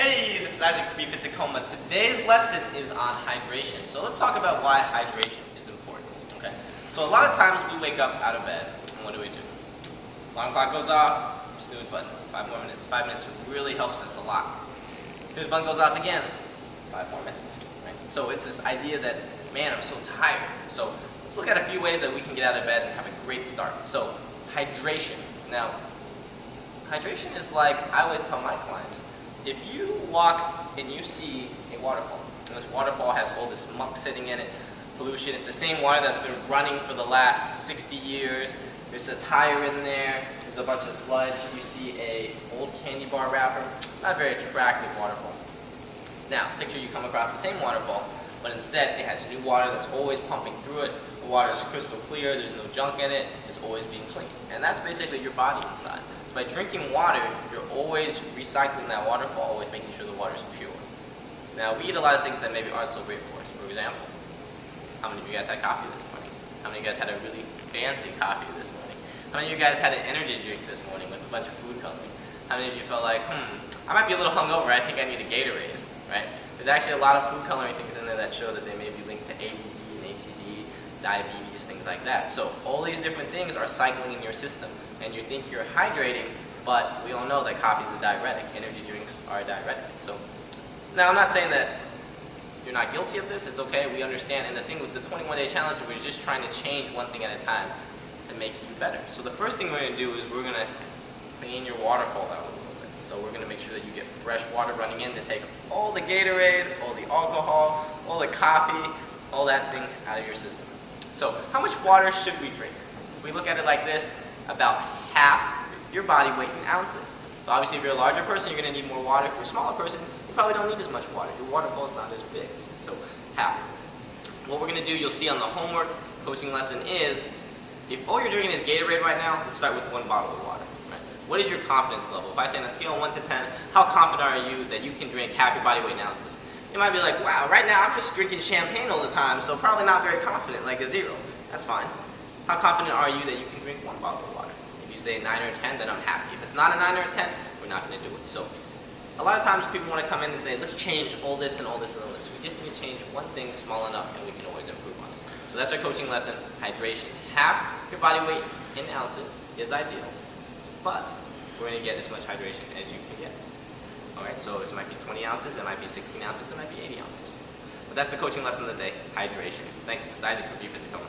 Hey, this is Isaac from Beef at Tacoma. Today's lesson is on hydration. So let's talk about why hydration is important. Okay. So a lot of times we wake up out of bed, and what do? Alarm clock goes off, snooze button, 5 more minutes. 5 minutes really helps us a lot. Snooze button goes off again, 5 more minutes. Right? So it's this idea that, man, I'm so tired. So let's look at a few ways that we can get out of bed and have a great start. So hydration. Now, hydration is like I always tell my clients. If you walk and you see a waterfall, and this waterfall has all this muck sitting in it, pollution, it's the same water that's been running for the last 60 years, there's a tire in there, there's a bunch of sludge, you see a old candy bar wrapper, not a very attractive waterfall. Now, picture you come across the same waterfall, but instead it has new water that's always pumping through it, the water is crystal clear, there's no junk in it, it's always being clean. And that's basically your body inside. So by drinking water, you're always recycling that waterfall, always making sure the water is pure. Now, we eat a lot of things that maybe aren't so great for us. For example, how many of you guys had coffee this morning? How many of you guys had a really fancy coffee this morning? How many of you guys had an energy drink this morning with a bunch of food coloring? How many of you felt like, I might be a little hungover, I think I need a Gatorade, right? There's actually a lot of food coloring things in there that show that they may be linked to ADD and HCD, diabetes, things like that. So all these different things are cycling in your system, and you think you're hydrating, but we all know that coffee is a diuretic. Energy drinks are a diuretic. So now I'm not saying that you're not guilty of this. It's okay. We understand. And the thing with the 21-day challenge, we're just trying to change one thing at a time to make you better. So the first thing we're going to do is we're going to clean your waterfall out a little bit. So we're going to make sure that you get fresh water running in to take all the Gatorade, all the alcohol, all the coffee, all that thing out of your system. So how much water should we drink? If we look at it like this, about half your body weight in ounces. So obviously if you're a larger person, you're going to need more water. If you're a smaller person, you probably don't need as much water. Your waterfall is not as big. So half. What we're going to do, you'll see on the homework coaching lesson is, if all you're drinking is Gatorade right now, let's start with 1 bottle of water. Right? What is your confidence level? If I say on a scale of 1 to 10, how confident are you that you can drink half your body weight in ounces? You might be like, wow, right now I'm just drinking champagne all the time, so probably not very confident, like a 0. That's fine. How confident are you that you can drink 1 bottle of water? If you say 9 or 10, then I'm happy. If it's not a 9 or a 10, we're not going to do it. So a lot of times people want to come in and say, let's change all this and all this and all this. We just need to change one thing small enough, and we can always improve on it. So that's our coaching lesson, hydration. Half your body weight in ounces is ideal, but we're going to get as much hydration as you can get. Alright, so this might be 20 ounces, it might be 16 ounces, it might be 80 ounces. But that's the coaching lesson of the day, hydration. Thanks, this is Isaac from Beef at Tacoma.